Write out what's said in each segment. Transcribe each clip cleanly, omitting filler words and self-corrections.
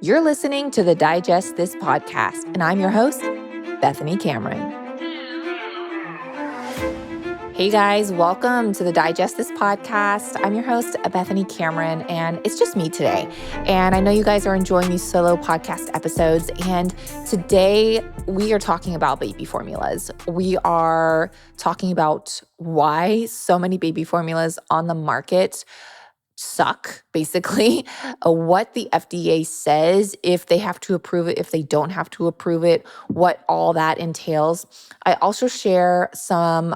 You're listening to the Digest This podcast, and I'm your host, Bethany Cameron. Hey guys, welcome to the Digest This podcast. I'm your host, Bethany Cameron, and it's just me today. And I know you guys are enjoying these solo podcast episodes. And today we are talking about baby formulas. We are talking about why so many baby formulas on the market suck, basically, what the FDA says, if they have to approve it, if they don't have to approve it, what all that entails. I also share some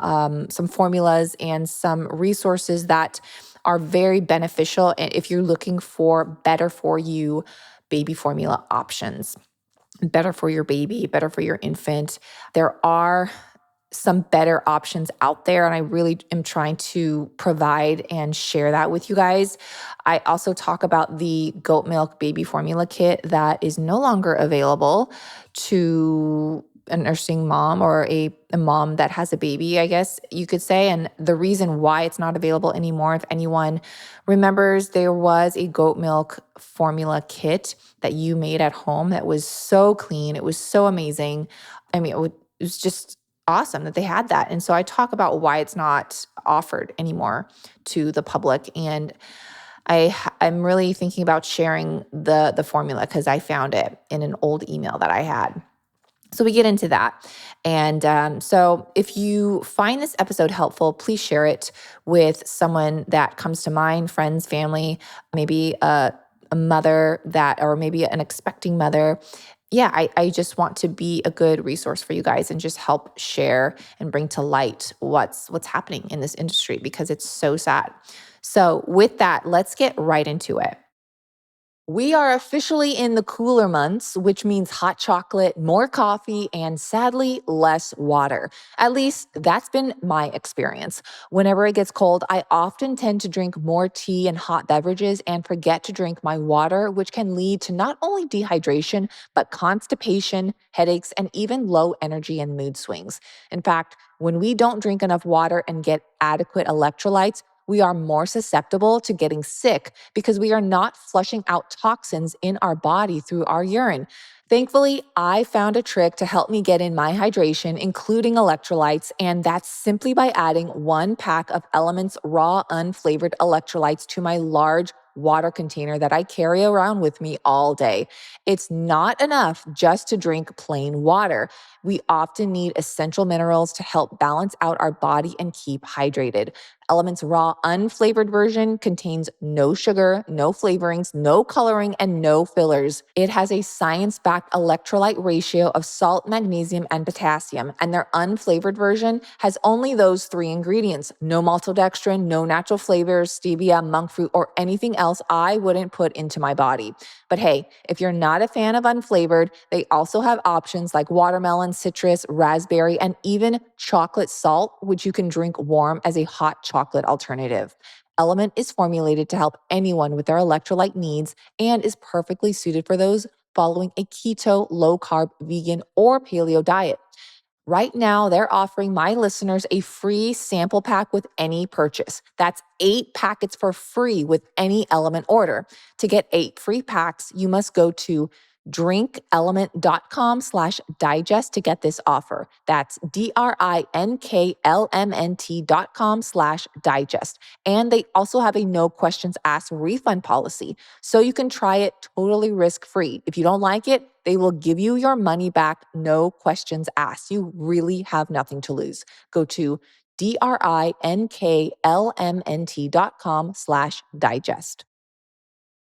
formulas and some resources that are very beneficial if you're looking for better for you baby formula options. Better for your baby, better for your infant. There are some better options out there, and I really am trying to provide and share that with you guys. I also talk about the goat milk baby formula kit that is no longer available to a nursing mom or a mom that has a baby, I guess you could say. And the reason why it's not available anymore, if anyone remembers, there was a goat milk formula kit that you made at home that was so clean. It was so amazing. I mean, it was just awesome that they had that. And so I talk about why it's not offered anymore to the public. And I'm really thinking about sharing the formula because I found it in an old email that I had. So we get into that. And so if you find this episode helpful, please share it with someone that comes to mind, friends, family, maybe a mother or maybe an expecting mother. Yeah, I just want to be a good resource for you guys and just help share and bring to light what's happening in this industry because it's so sad. So with that, let's get right into it. We are officially in the cooler months, which means hot chocolate, more coffee, and sadly, less water. At least that's been my experience. Whenever it gets cold, I often tend to drink more tea and hot beverages and forget to drink my water, which can lead to not only dehydration, but constipation, headaches, and even low energy and mood swings. In fact, when we don't drink enough water and get adequate electrolytes, we are more susceptible to getting sick because we are not flushing out toxins in our body through our urine. Thankfully, I found a trick to help me get in my hydration, including electrolytes, and that's simply by adding 1 pack of Element's raw, unflavored electrolytes to my large water container that I carry around with me all day. It's not enough just to drink plain water. We often need essential minerals to help balance out our body and keep hydrated. Element's raw, unflavored version contains no sugar, no flavorings, no coloring, and no fillers. It has a science-backed electrolyte ratio of salt, magnesium, and potassium, and their unflavored version has only those 3 ingredients: no maltodextrin, no natural flavors, stevia, monk fruit, or anything else I wouldn't put into my body. But hey, if you're not a fan of unflavored, they also have options like watermelon, citrus, raspberry, and even chocolate salt, which you can drink warm as a hot chocolate alternative. Element is formulated to help anyone with their electrolyte needs and is perfectly suited for those following a keto, low-carb, vegan, or paleo diet. Right now, they're offering my listeners a free sample pack with any purchase. That's 8 packets for free with any Element order. To get 8 free packs, you must go to drinkelement.com/digest to get this offer. That's DRINKLMNT.com/digest. And they also have a no questions asked refund policy, so you can try it totally risk-free. If you don't like it, they will give you your money back, no questions asked. You really have nothing to lose. Go to DRINKLMNT.com/digest.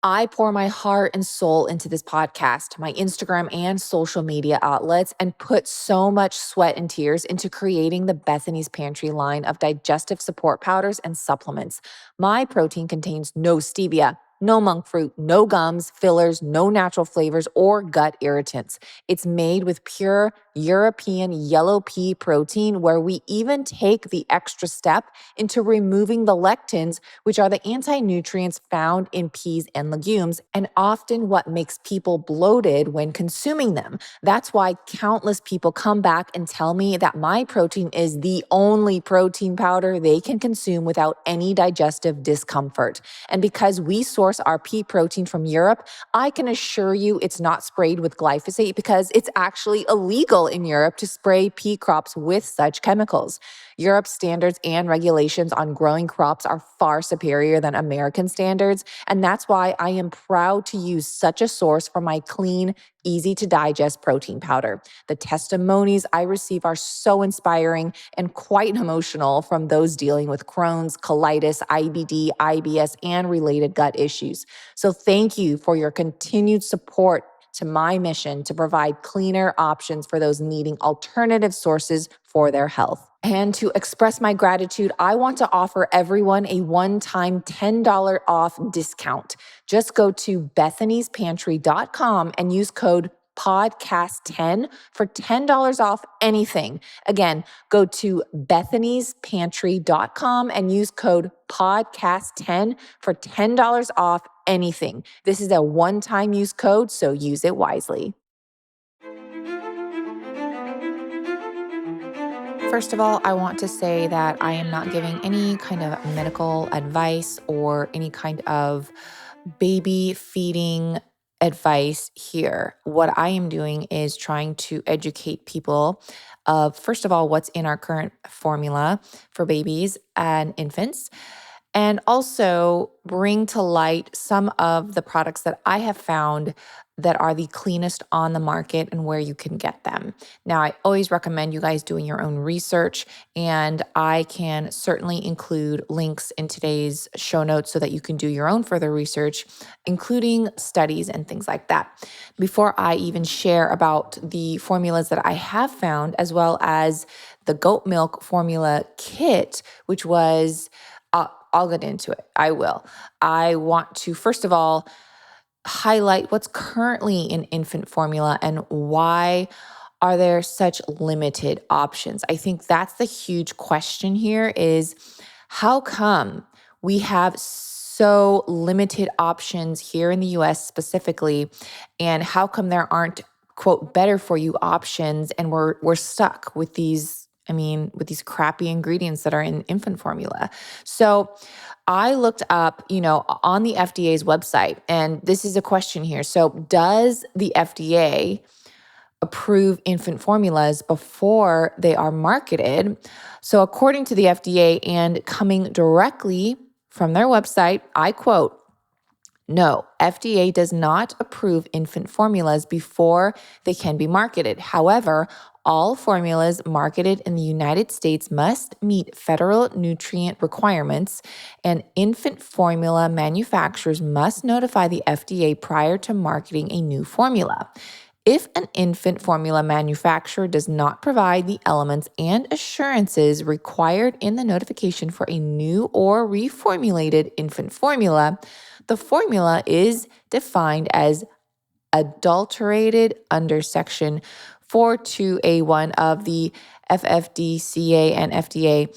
I pour my heart and soul into this podcast, my Instagram and social media outlets, and put so much sweat and tears into creating the Bethany's Pantry line of digestive support powders and supplements. My protein contains no stevia, no monk fruit, no gums, fillers, no natural flavors, or gut irritants. It's made with pure, European yellow pea protein, where we even take the extra step into removing the lectins, which are the anti-nutrients found in peas and legumes, and often what makes people bloated when consuming them. That's why countless people come back and tell me that my protein is the only protein powder they can consume without any digestive discomfort. And because we source our pea protein from Europe, I can assure you it's not sprayed with glyphosate because it's actually illegal in Europe to spray pea crops with such chemicals. Europe's standards and regulations on growing crops are far superior than American standards, and that's why I am proud to use such a source for my clean, easy to digest protein powder. The testimonies I receive are so inspiring and quite emotional from those dealing with Crohn's, colitis, IBD, IBS, and related gut issues. So thank you for your continued support to my mission to provide cleaner options for those needing alternative sources for their health. And to express my gratitude, I want to offer everyone a one-time $10 off discount. Just go to bethanysPantry.com and use code podcast10 for $10 off anything. Again, go to bethanysPantry.com and use code podcast10 for $10 off anything. This is a one-time use code, so use it wisely. First of all, I want to say that I am not giving any kind of medical advice or any kind of baby feeding advice here. What I am doing is trying to educate people of, first of all, what's in our current formula for babies and infants, and also bring to light some of the products that I have found that are the cleanest on the market and where you can get them. Now, I always recommend you guys doing your own research, and I can certainly include links in today's show notes so that you can do your own further research, including studies and things like that. Before I even share about the formulas that I have found, as well as the goat milk formula kit, which was I'll get into it. I will. I want to, first of all, highlight what's currently in infant formula and why are there such limited options. I think that's the huge question here is how come we have so limited options here in the US specifically, and how come there aren't, quote, better for you options, and we're stuck with these with these crappy ingredients that are in infant formula. So I looked up, on the FDA's website, and this is a question here. So does the FDA approve infant formulas before they are marketed? So according to the FDA and coming directly from their website, I quote, "No, FDA does not approve infant formulas before they can be marketed. However, all formulas marketed in the United States must meet federal nutrient requirements, and infant formula manufacturers must notify the FDA prior to marketing a new formula. If an infant formula manufacturer does not provide the elements and assurances required in the notification for a new or reformulated infant formula, the formula is defined as adulterated under Section 42A1 of the FFDCA, and FDA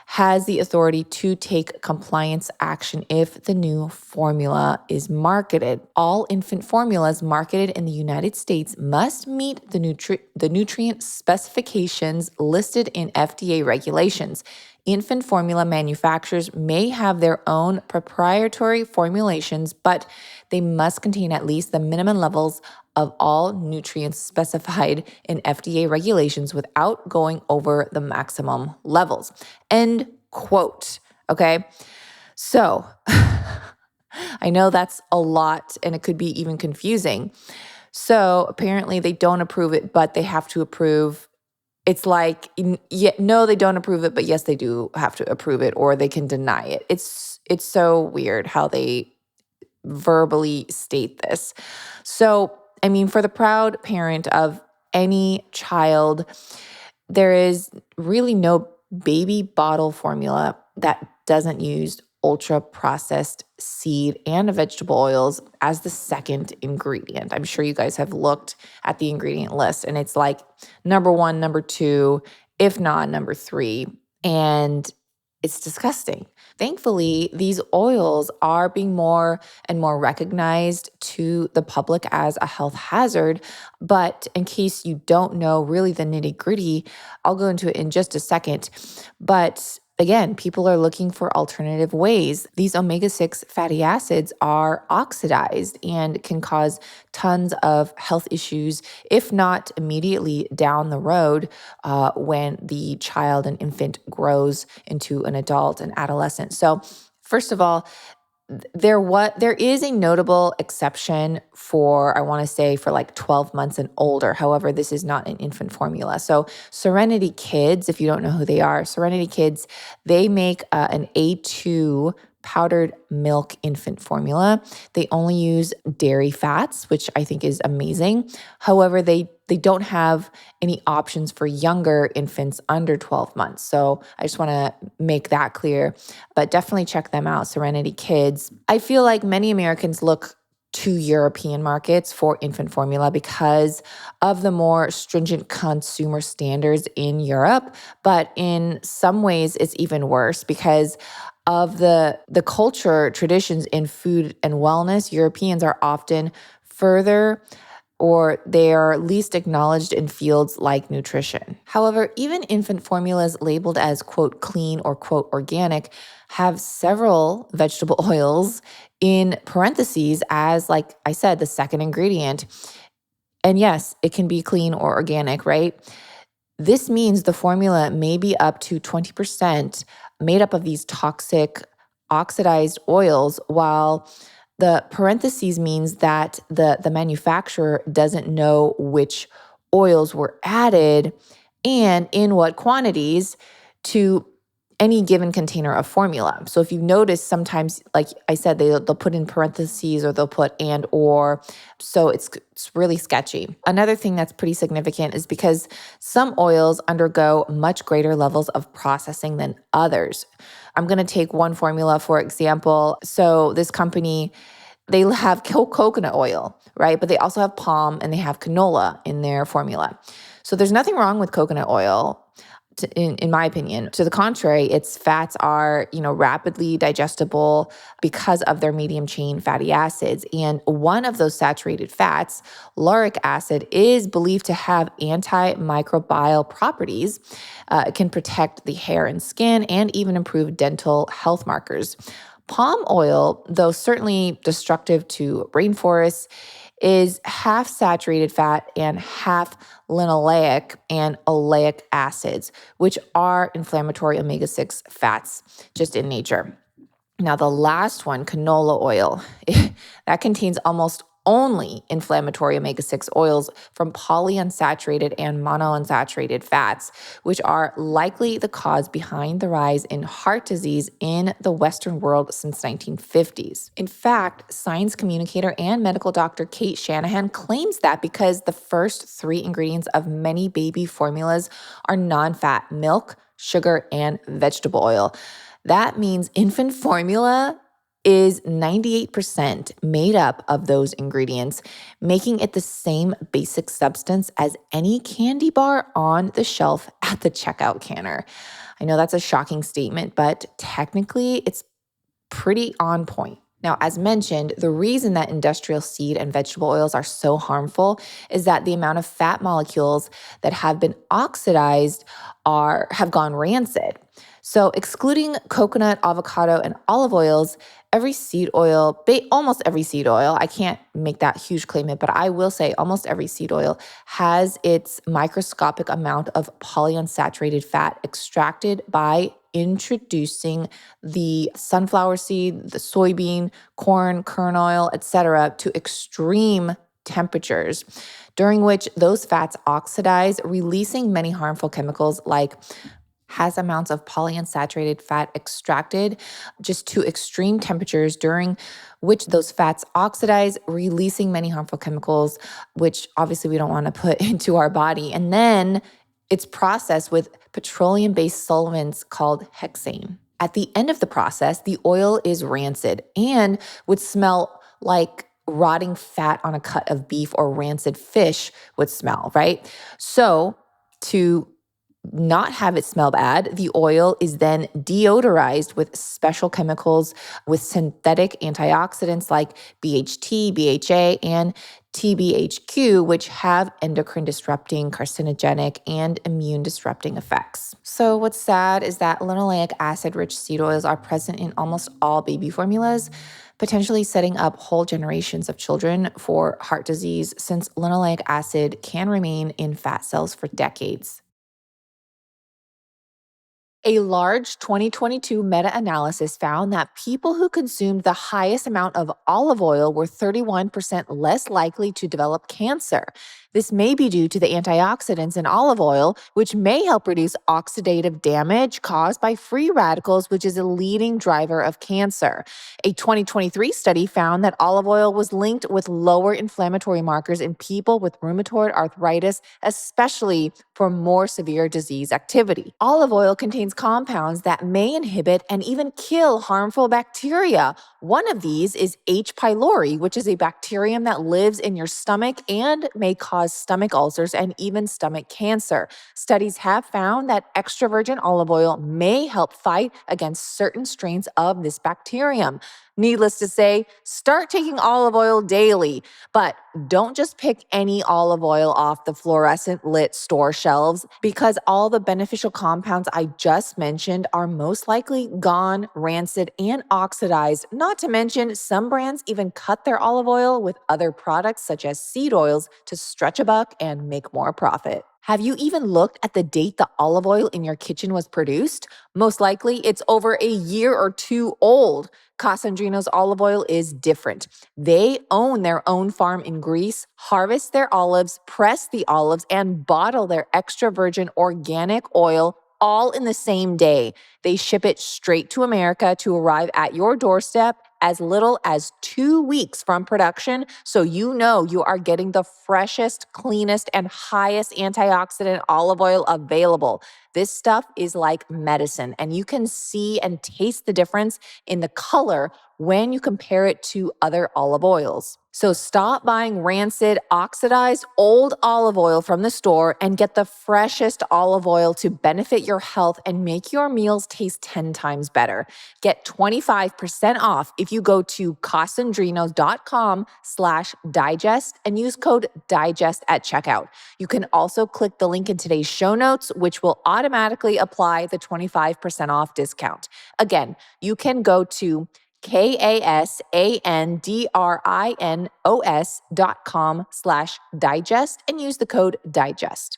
has the authority to take compliance action if the new formula is marketed. All infant formulas marketed in the United States must meet the nutrient specifications listed in FDA regulations. Infant formula manufacturers may have their own proprietary formulations, but they must contain at least the minimum levels of all nutrients specified in FDA regulations without going over the maximum levels." End quote. Okay. So I know that's a lot and it could be even confusing. So apparently they don't approve it, but they have to approve. It's like, no, they don't approve it, but yes, they do have to approve it, or they can deny it. It's so weird how they verbally state this. So, for the proud parent of any child, there is really no baby bottle formula that doesn't use ultra processed seed and vegetable oils as the second ingredient. I'm sure you guys have looked at the ingredient list and it's like number one, number two, if not number three. And it's disgusting. Thankfully, these oils are being more and more recognized to the public as a health hazard. But in case you don't know really the nitty gritty, I'll go into it in just a second. But again, people are looking for alternative ways. These omega-6 fatty acids are oxidized and can cause tons of health issues, if not immediately down the road when the child and infant grows into an adult and adolescent. So first of all, there is a notable exception for, I want to say, for like 12 months and older. However, this is not an infant formula. So Serenity Kids, if you don't know who they are, Serenity Kids, they make an A2 powdered milk infant formula. They only use dairy fats, which I think is amazing. However, they don't have any options for younger infants under 12 months. So I just want to make that clear, but definitely check them out, Serenity Kids. I feel like many Americans look to European markets for infant formula because of the more stringent consumer standards in Europe. But in some ways, it's even worse because of the culture traditions in food and wellness. Europeans are often further or they are least acknowledged in fields like nutrition. However, even infant formulas labeled as, quote, clean or, quote, organic have several vegetable oils in parentheses as, like I said, the second ingredient. And yes, it can be clean or organic, right? This means the formula may be up to 20% made up of these toxic oxidized oils, while the parentheses means that the manufacturer doesn't know which oils were added and in what quantities to any given container of formula. So if you notice, sometimes, like I said, they'll put in parentheses or they'll put and or. So it's really sketchy. Another thing that's pretty significant is because some oils undergo much greater levels of processing than others. I'm going to take one formula, for example. So this company, they have coconut oil, right? But they also have palm and they have canola in their formula. So there's nothing wrong with coconut oil, in my opinion. To the contrary, its fats are, rapidly digestible because of their medium chain fatty acids. And one of those saturated fats, lauric acid, is believed to have antimicrobial properties. It can protect the hair and skin and even improve dental health markers. Palm oil, though certainly destructive to rainforests, is half saturated fat and half linoleic and oleic acids, which are inflammatory omega-6 fats just in nature. Now, the last one, canola oil, that contains almost only inflammatory omega-6 oils from polyunsaturated and monounsaturated fats, which are likely the cause behind the rise in heart disease in the Western world since 1950s. In fact, science communicator and medical doctor Kate Shanahan claims that because the first three ingredients of many baby formulas are non-fat milk, sugar, and vegetable oil. That means infant formula is 98% made up of those ingredients, making it the same basic substance as any candy bar on the shelf at the checkout counter. I know that's a shocking statement, but technically it's pretty on point. Now, as mentioned, the reason that industrial seed and vegetable oils are so harmful is that the amount of fat molecules that have been oxidized have gone rancid. So excluding coconut, avocado, and olive oils, almost every seed oil, I can't make that huge claim, but I will say almost every seed oil has its microscopic amount of polyunsaturated fat extracted by introducing the sunflower seed, the soybean, corn, kernel oil, etc., to extreme temperatures, during which those fats oxidize, releasing many harmful chemicals like has amounts of polyunsaturated fat extracted just to extreme temperatures, during which those fats oxidize, releasing many harmful chemicals, which obviously we don't want to put into our body. And then it's processed with petroleum-based solvents called hexane. At the end of the process, the oil is rancid and would smell like rotting fat on a cut of beef, or rancid fish would smell, right? So, to not have it smell bad, the oil is then deodorized with special chemicals with synthetic antioxidants like BHT, BHA, and TBHQ, which have endocrine disrupting, carcinogenic, and immune disrupting effects. So, what's sad is that linoleic acid rich seed oils are present in almost all baby formulas, potentially setting up whole generations of children for heart disease, since linoleic acid can remain in fat cells for decades. A large 2022 meta analysis found that people who consumed the highest amount of olive oil were 31% less likely to develop cancer. This may be due to the antioxidants in olive oil, which may help reduce oxidative damage caused by free radicals, which is a leading driver of cancer. A 2023 study found that olive oil was linked with lower inflammatory markers in people with rheumatoid arthritis, especially for more severe disease activity. Olive oil contains compounds that may inhibit and even kill harmful bacteria. One of these is H. pylori, which is a bacterium that lives in your stomach and may cause stomach ulcers and even stomach cancer. Studies have found that extra virgin olive oil may help fight against certain strains of this bacterium. Needless to say, start taking olive oil daily, but don't just pick any olive oil off the fluorescent lit store shelves, because all the beneficial compounds I just mentioned are most likely gone, rancid, and oxidized. Not to mention, some brands even cut their olive oil with other products such as seed oils to stretch a buck and make more profit. Have you even looked at the date the olive oil in your kitchen was produced? Most likely, it's over a year or two old. Casandrino's olive oil is different. They own their own farm in Greece, harvest their olives, press the olives, and bottle their extra virgin organic oil all in the same day. They ship it straight to America to arrive at your doorstep as little as 2 weeks from production, so you know you are getting the freshest, cleanest, and highest antioxidant olive oil available. This stuff is like medicine, and you can see and taste the difference in the color when you compare it to other olive oils. So stop buying rancid, oxidized, old olive oil from the store and get the freshest olive oil to benefit your health and make your meals taste 10 times better. Get 25% off if you go to casandrinos.com/digest and use code DIGEST at checkout. You can also click the link in today's show notes, which will automatically apply the 25% off discount. Again, you can go to kasandrinos.com/digest and use the code DIGEST.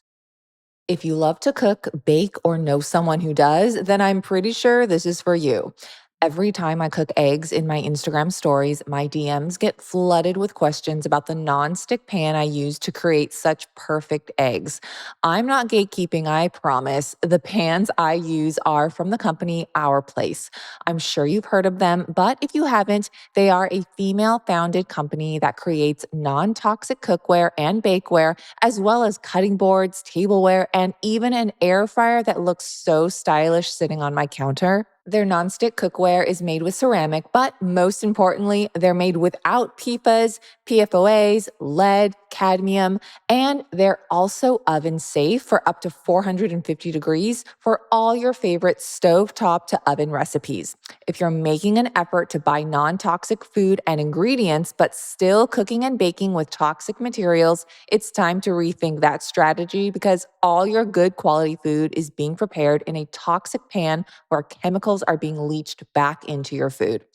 If you love to cook, bake, or know someone who does, then I'm pretty sure this is for you. Every time I cook eggs in my Instagram stories, my DMs get flooded with questions about the nonstick pan I use to create such perfect eggs. I'm not gatekeeping, I promise. The pans I use are from the company Our Place. I'm sure you've heard of them, but if you haven't, they are a female founded company that creates non toxic cookware and bakeware, as well as cutting boards, tableware, and even an air fryer that looks so stylish sitting on my counter. Their nonstick cookware is made with ceramic, but most importantly, they're made without PFAS, PFOAs, lead, cadmium, and they're also oven safe for up to 450 degrees for all your favorite stovetop to oven recipes. If you're making an effort to buy non-toxic food and ingredients, but still cooking and baking with toxic materials, it's time to rethink that strategy, because all your good quality food is being prepared in a toxic pan where chemicals are being leached back into your food.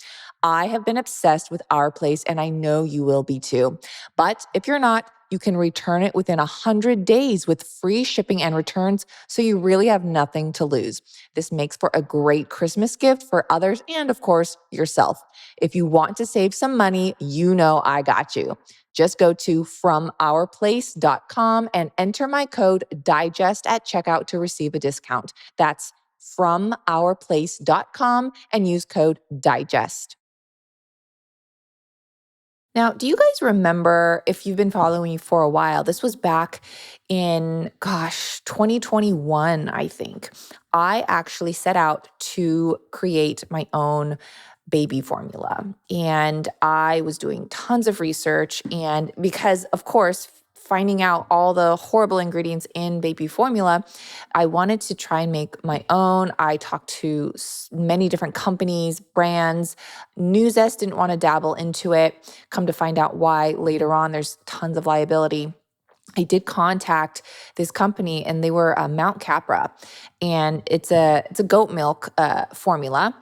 I have been obsessed with Our Place, and I know you will be too. But if you're not, you can return it within 100 days with free shipping and returns, so you really have nothing to lose. This makes for a great Christmas gift for others and, of course, yourself. If you want to save some money, you know I got you. Just go to FromOurPlace.com and enter my code DIGEST at checkout to receive a discount. That's FromOurPlace.com and use code DIGEST. Now, do you guys remember, if you've been following me for a while, this was back in, 2021, I think. I actually set out to create my own baby formula. And I was doing tons of research. And because, of course, finding out all the horrible ingredients in baby formula, I wanted to try and make my own. I talked to many different companies, brands. Newzest didn't want to dabble into it. Come to find out why later on, there's tons of liability. I did contact this company, and they were Mount Capra, and it's a goat milk formula,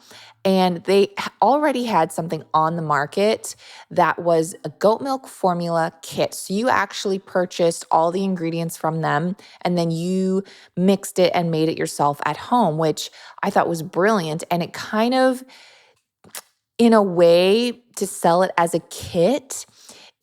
and they already had something on the market that was a goat milk formula kit. So you actually purchased all the ingredients from them, and then you mixed it and made it yourself at home, which I thought was brilliant. And it kind of, in a way, to sell it as a kit,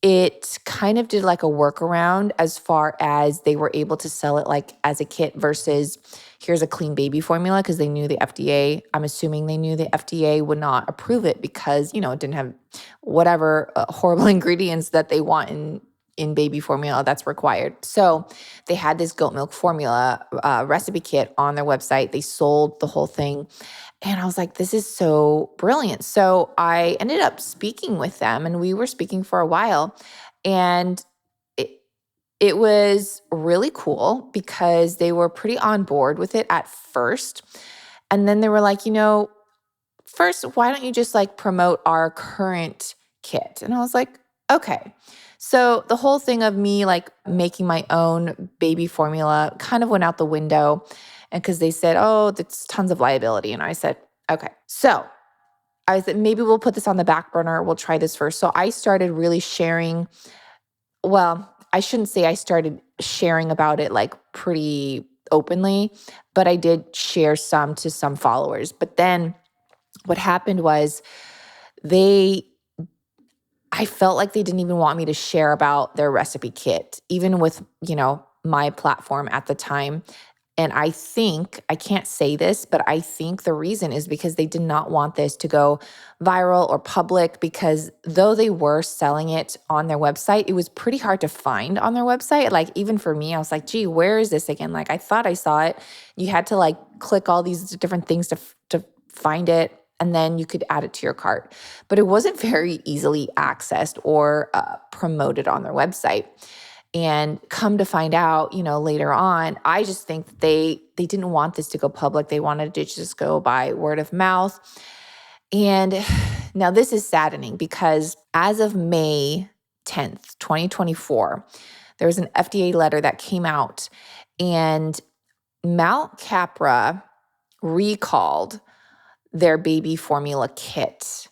it kind of did like a workaround as far as they were able to sell it like as a kit versus here's a clean baby formula, because they knew the FDA, I'm assuming they knew the FDA would not approve it because, it didn't have whatever horrible ingredients that they want in baby formula that's required. So they had this goat milk formula recipe kit on their website. They sold the whole thing. And I was like, this is so brilliant. So I ended up speaking with them, and we were speaking for a while. And it, it was really cool because they were pretty on board with it at first. And then they were like, first, why don't you just like promote our current kit? And I was like, okay. So the whole thing of me like making my own baby formula kind of went out the window. And because they said, oh, that's tons of liability. And I said, okay. So I said, maybe we'll put this on the back burner. We'll try this first. So I started really sharing. Well, I shouldn't say I started sharing about it like pretty openly, but I did share some to some followers. But then what happened was I felt like they didn't even want me to share about their recipe kit, even with, my platform at the time. And I think, I can't say this, but I think the reason is because they did not want this to go viral or public, because though they were selling it on their website, it was pretty hard to find on their website. Like even for me, I was like, gee, where is this again? Like I thought I saw it. You had to like click all these different things to find it, and then you could add it to your cart. But it wasn't very easily accessed or promoted on their website. And come to find out, later on, I just think that they didn't want this to go public. They wanted to just go by word of mouth. And now this is saddening because as of May 10th, 2024, there was an FDA letter that came out, and Mount Capra recalled their baby formula kit.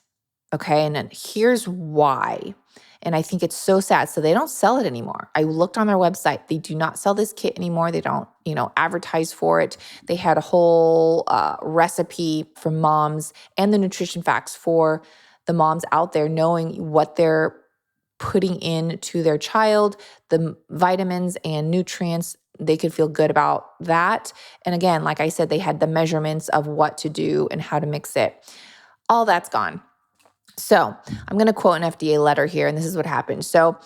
Okay. And then here's why. And I think it's so sad. So they don't sell it anymore. I looked on their website. They do not sell this kit anymore. They don't, advertise for it. They had a whole recipe for moms and the nutrition facts for the moms out there, knowing what they're putting into their child, the vitamins and nutrients. They could feel good about that. And again, like I said, they had the measurements of what to do and how to mix it. All that's gone. So I'm going to quote an FDA letter here, and this is what happened. So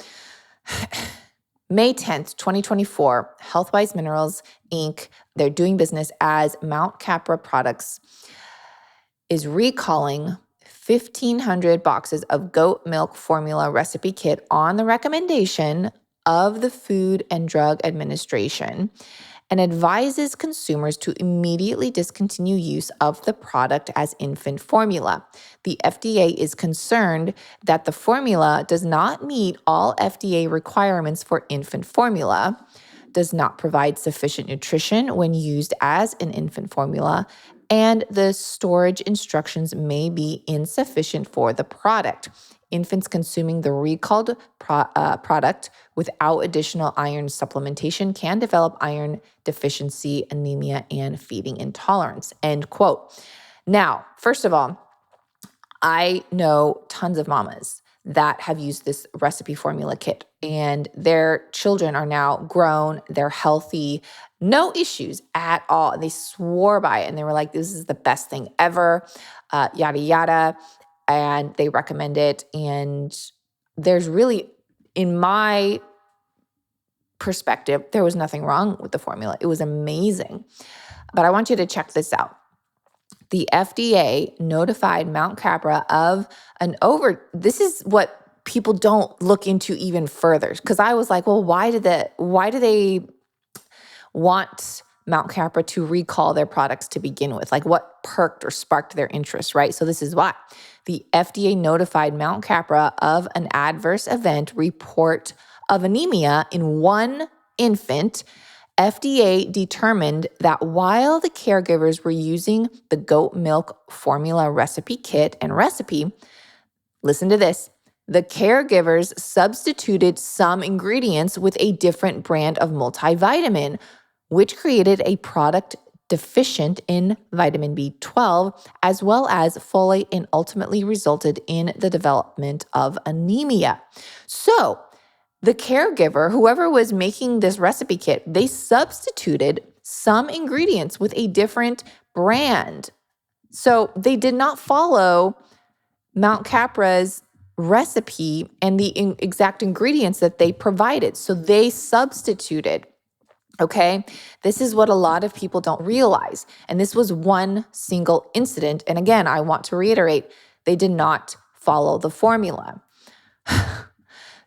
May 10th, 2024, Healthwise Minerals, Inc., they're doing business as Mount Capra Products, is recalling 1,500 boxes of goat milk formula recipe kit on the recommendation of the Food and Drug Administration, and advises consumers to immediately discontinue use of the product as infant formula. The FDA is concerned that the formula does not meet all FDA requirements for infant formula, does not provide sufficient nutrition when used as an infant formula, and the storage instructions may be insufficient for the product. Infants consuming the recalled product without additional iron supplementation can develop iron deficiency, anemia, and feeding intolerance, end quote. Now, first of all, I know tons of mamas that have used this recipe formula kit, and their children are now grown, they're healthy, no issues at all. And they swore by it, and they were like, this is the best thing ever, yada, yada. And they recommend it. And there's really, in my perspective, there was nothing wrong with the formula. It was amazing. But I want you to check this out. The FDA notified Mount Capra of this is what people don't look into even further. Because I was like, well, why do they want Mount Capra to recall their products to begin with? Like, what perked or sparked their interest, right? So this is why. The FDA notified Mount Capra of an adverse event report of anemia in one infant. FDA determined that while the caregivers were using the goat milk formula recipe kit and recipe, listen to this, the caregivers substituted some ingredients with a different brand of multivitamin, which created a product deficient in vitamin B12 as well as folate and ultimately resulted in the development of anemia. So, the caregiver, whoever was making this recipe kit, they substituted some ingredients with a different brand. So they did not follow Mount Capra's recipe and the exact ingredients that they provided. So they substituted. Okay, this is what a lot of people don't realize. And this was one single incident. And again, I want to reiterate, they did not follow the formula.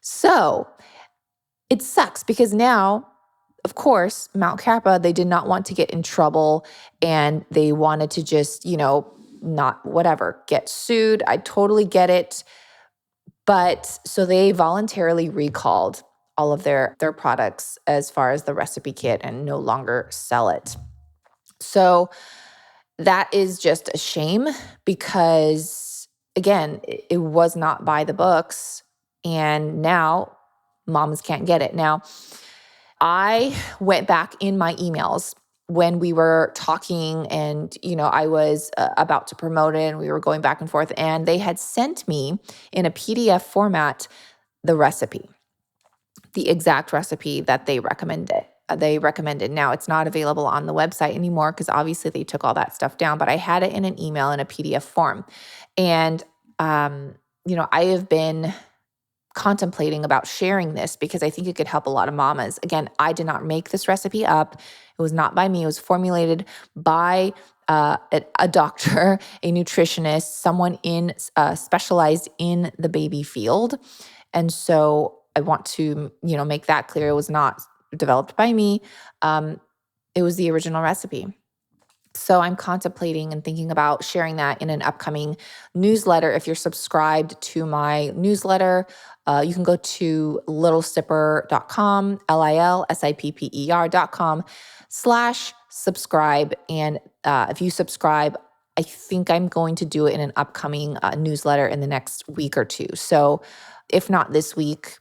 So it sucks because now, of course, Mount Capra, they did not want to get in trouble and they wanted to just, not whatever, get sued. I totally get it. But so they voluntarily recalled all of their products as far as the recipe kit and no longer sell it. So that is just a shame because, again, it was not by the books. And now moms can't get it. Now, I went back in my emails when we were talking and, I was about to promote it and we were going back and forth, and they had sent me in a PDF format the recipe, the exact recipe that they recommended. Now, it's not available on the website anymore because obviously they took all that stuff down, but I had it in an email in a PDF form. And, I have been contemplating about sharing this because I think it could help a lot of mamas. Again, I did not make this recipe up. It was not by me. It was formulated by a doctor, a nutritionist, someone specialized in the baby field. And so I want to, make that clear. It was not developed by me. It was the original recipe. So I'm contemplating and thinking about sharing that in an upcoming newsletter. If you're subscribed to my newsletter, you can go to littlesipper.com, LILSIPPER.com/subscribe. And if you subscribe, I think I'm going to do it in an upcoming newsletter in the next week or two. So if not this week,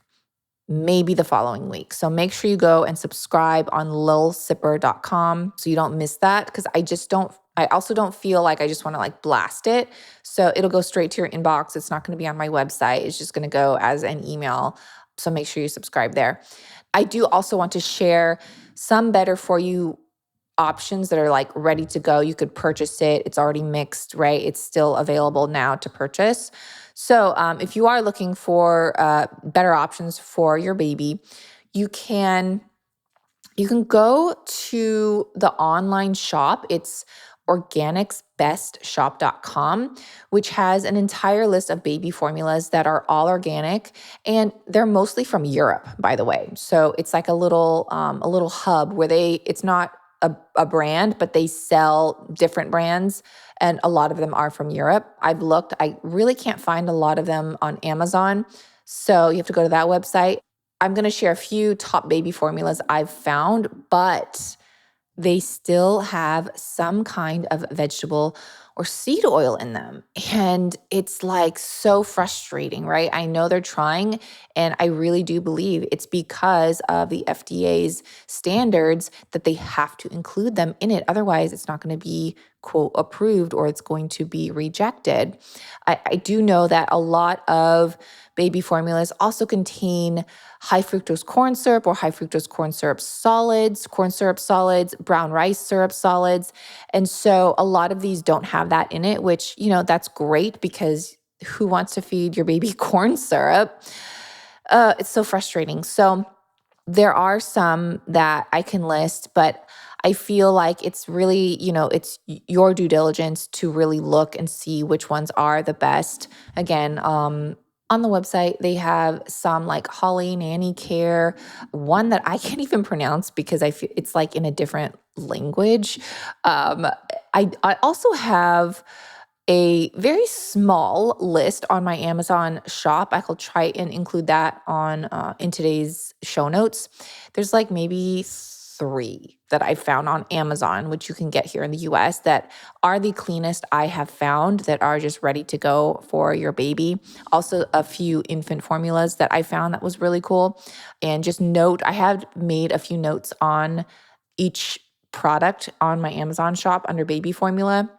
maybe the following week. So make sure you go and subscribe on littlesipper.com so you don't miss that, because I also don't feel like I just want to blast it. So it'll go straight to your inbox. It's not going to be on my website. It's just going to go as an email. So make sure you subscribe there. I do also want to share some better for you options that are ready to go. You could purchase it. It's already mixed, right? It's still available now to purchase. So if you are looking for better options for your baby, you can go to the online shop. It's organicsbestshop.com, which has an entire list of baby formulas that are all organic, and they're mostly from Europe, by the way. So it's like a little hub where it's not a brand, but they sell different brands, and a lot of them are from Europe. I've looked, I really can't find a lot of them on Amazon, so you have to go to that website. I'm going to share a few top baby formulas I've found, but they still have some kind of vegetable or seed oil in them. And it's so frustrating, right? I know they're trying, and I really do believe it's because of the FDA's standards that they have to include them in it. Otherwise, it's not going to be, quote, approved, or it's going to be rejected. I do know that a lot of baby formulas also contain high fructose corn syrup or high fructose corn syrup solids, brown rice syrup solids. And so a lot of these don't have that in it, which, that's great because who wants to feed your baby corn syrup? It's so frustrating. So there are some that I can list, but I feel like it's really, it's your due diligence to really look and see which ones are the best. Again, on the website, they have some like Holly Nanny Care, one that I can't even pronounce because I feel it's like in a different language. Um, I also have a very small list on my Amazon shop. I will try and include that on in today's show notes. There's like maybe three that I found on Amazon, which you can get here in the US, that are the cleanest I have found that are just ready to go for your baby. Also, a few infant formulas that I found that was really cool. And just note, I have made a few notes on each product on my Amazon shop under baby formula,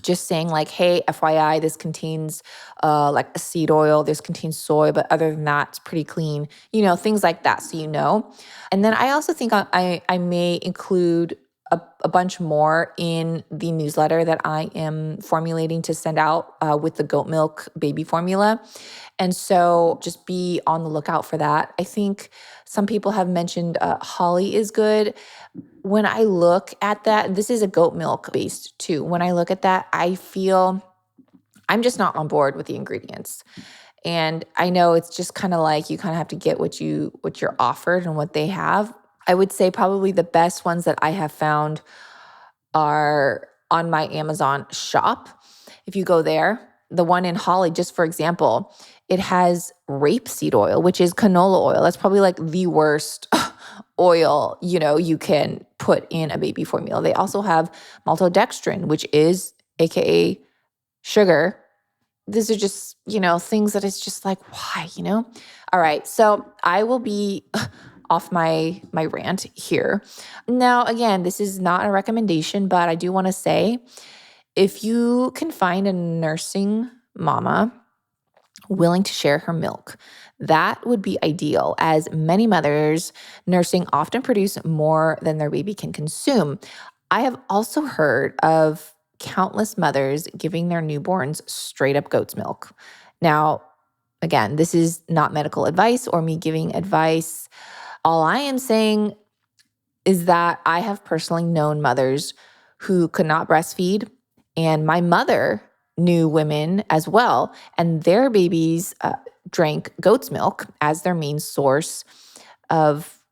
just saying like, hey, FYI, this contains like a seed oil, this contains soy, but other than that, it's pretty clean, things like that. So, and then I also think I may include a bunch more in the newsletter that I am formulating to send out with the goat milk baby formula. And so just be on the lookout for that. I think some people have mentioned Holly is good. When I look at that, this is a goat milk based too. When I look at that, I feel I'm just not on board with the ingredients. And I know it's just kind of like you kind of have to get what you're offered and what they have. I would say probably the best ones that I have found are on my Amazon shop. If you go there, the one in Holly, just for example, it has rapeseed oil, which is canola oil. That's probably like the worst oil, you can put in a baby formula. They also have maltodextrin, which is AKA sugar. These are just, things that it's just like, why? All right. So I will be off my rant here. Now, again, this is not a recommendation, but I do want to say if you can find a nursing mama willing to share her milk, that would be ideal, as many mothers nursing often produce more than their baby can consume. I have also heard of countless mothers giving their newborns straight up goat's milk. Now, again, this is not medical advice or me giving advice. All I am saying is that I have personally known mothers who could not breastfeed, and my mother knew women as well, and their babies drank goat's milk as their main source of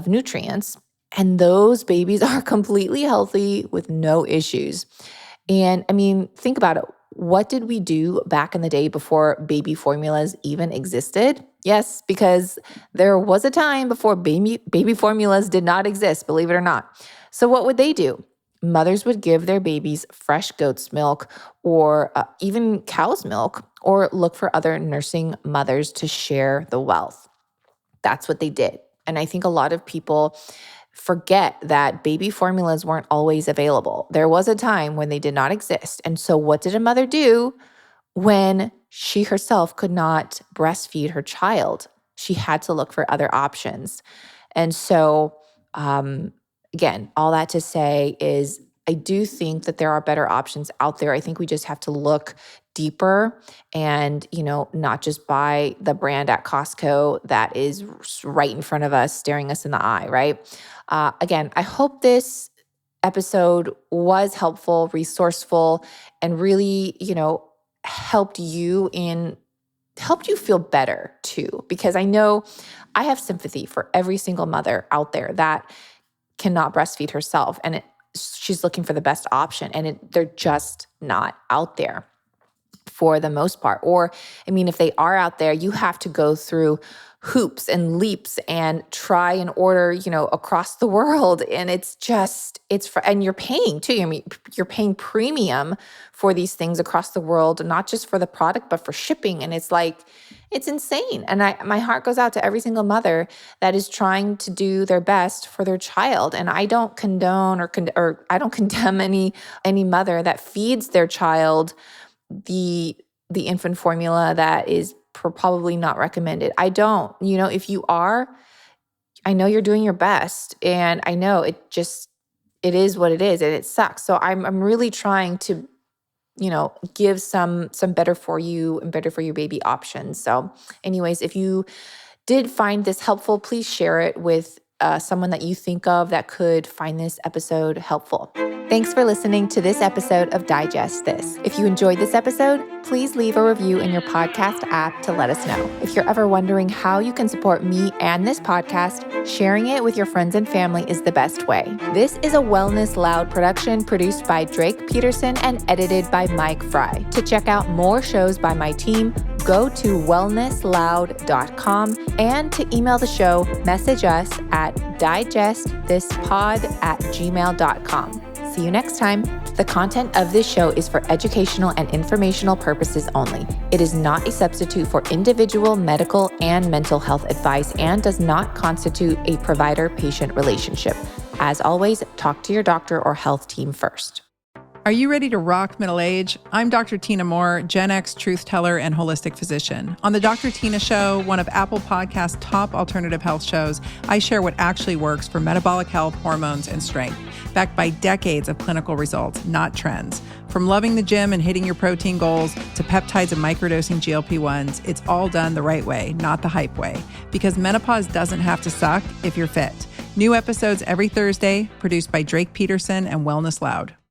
nutrients, and those babies are completely healthy with no issues. And I mean, think about it. What did we do back in the day before baby formulas even existed? Yes, because there was a time before baby formulas did not exist, believe it or not. So what would they do? Mothers would give their babies fresh goat's milk or even cow's milk, or look for other nursing mothers to share the wealth. That's what they did. And I think a lot of people forget that baby formulas weren't always available. There was a time when they did not exist. And so what did a mother do when she herself could not breastfeed her child? She had to look for other options. And so, again, all that to say is I do think that there are better options out there. I think we just have to look deeper and, not just buy the brand at Costco that is right in front of us, staring us in the eye, right? Again, I hope this episode was helpful, resourceful, and really, helped you feel better too, because I know I have sympathy for every single mother out there that cannot breastfeed herself, and she's looking for the best option, and they're just not out there for the most part. Or, I mean, if they are out there, you have to go through hoops and leaps and try and order, across the world. And and you're paying too. I mean, you're paying premium for these things across the world, not just for the product, but for shipping. And it's like, it's insane. And my heart goes out to every single mother that is trying to do their best for their child. And I don't condone or I don't condemn any mother that feeds their child the infant formula that is probably not recommended. I don't. If you are, I know you're doing your best, and I know it is what it is, and it sucks. So I'm really trying to give some better for you and better for your baby options. So anyways, if you did find this helpful, please share it with someone that you think of that could find this episode helpful. Thanks for listening to this episode of Digest This. If you enjoyed this episode, please leave a review in your podcast app to let us know. If you're ever wondering how you can support me and this podcast, sharing it with your friends and family is the best way. This is a Wellness Loud production produced by Drake Peterson and edited by Mike Fry. To check out more shows by my team, go to wellnessloud.com, and to email the show, message us at digestthispod@gmail.com. See you next time. The content of this show is for educational and informational purposes only. It is not a substitute for individual medical and mental health advice and does not constitute a provider-patient relationship. As always, talk to your doctor or health team first. Are you ready to rock middle age? I'm Dr. Tina Moore, Gen X truth teller and holistic physician. On the Dr. Tina Show, one of Apple Podcast's top alternative health shows, I share what actually works for metabolic health, hormones, and strength, backed by decades of clinical results, not trends. From loving the gym and hitting your protein goals to peptides and microdosing GLP-1s, it's all done the right way, not the hype way. Because menopause doesn't have to suck if you're fit. New episodes every Thursday, produced by Drake Peterson and Wellness Loud.